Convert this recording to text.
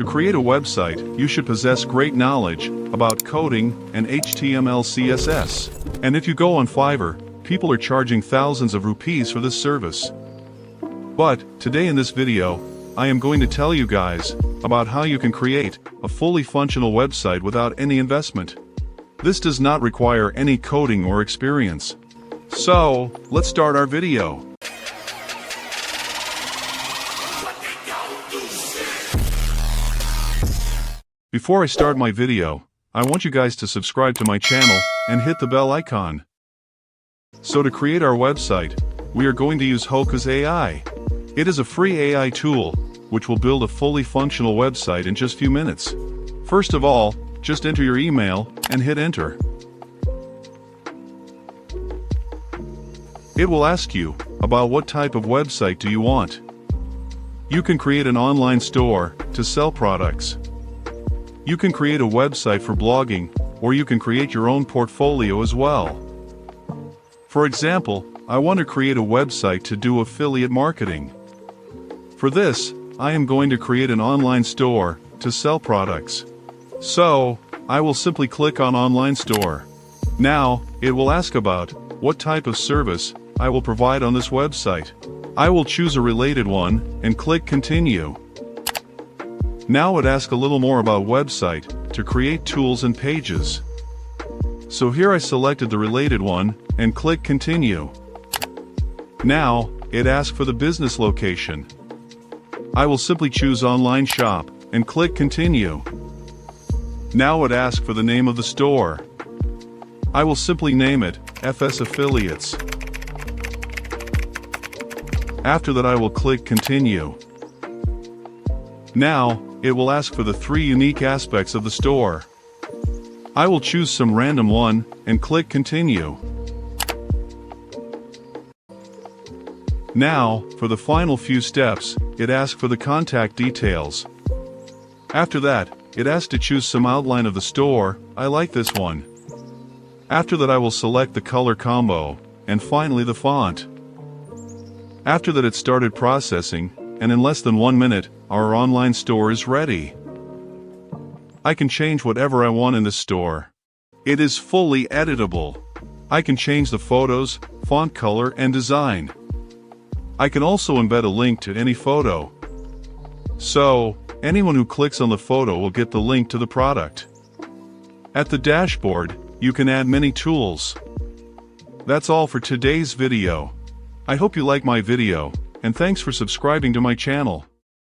To create a website, you should possess great knowledge about coding and HTML CSS. And if you go on Fiverr, people are charging thousands of rupees for this service. But, today in this video, I am going to tell you guys about how you can create a fully functional website without any investment. This does not require any coding or experience. So, let's start our video. Before I start my video, I want you guys to subscribe to my channel and hit the bell icon. So to create our website, we are going to use Hocos AI. It is a free AI tool, which will build a fully functional website in just a few minutes. First of all, just enter your email and hit enter. It will ask you about what type of website do you want. You can create an online store to sell products. You can create a website for blogging, or you can create your own portfolio as well. For example, I want to create a website to do affiliate marketing. For this, I am going to create an online store to sell products. So, I will simply click on Online Store. Now, it will ask about what type of service I will provide on this website. I will choose a related one and click Continue. Now it asks a little more about website to create tools and pages. So here I selected the related one and click Continue. Now, it asks for the business location. I will simply choose Online Shop and click Continue. Now it asks for the name of the store. I will simply name it FS Affiliates. After that I will click Continue. Now, it will ask for the 3 unique aspects of the store. I will choose some random one and click Continue. Now, for the final few steps, it asks for the contact details. After that, it asks to choose some outline of the store. I like this one. After that I will select the color combo, and finally the font. After that it started processing, and in less than 1 minute, our online store is ready. I can change whatever I want in this store. It is fully editable. I can change the photos, font color, and design. I can also embed a link to any photo. So, anyone who clicks on the photo will get the link to the product. At the dashboard, you can add many tools. That's all for today's video. I hope you like my video, and thanks for subscribing to my channel.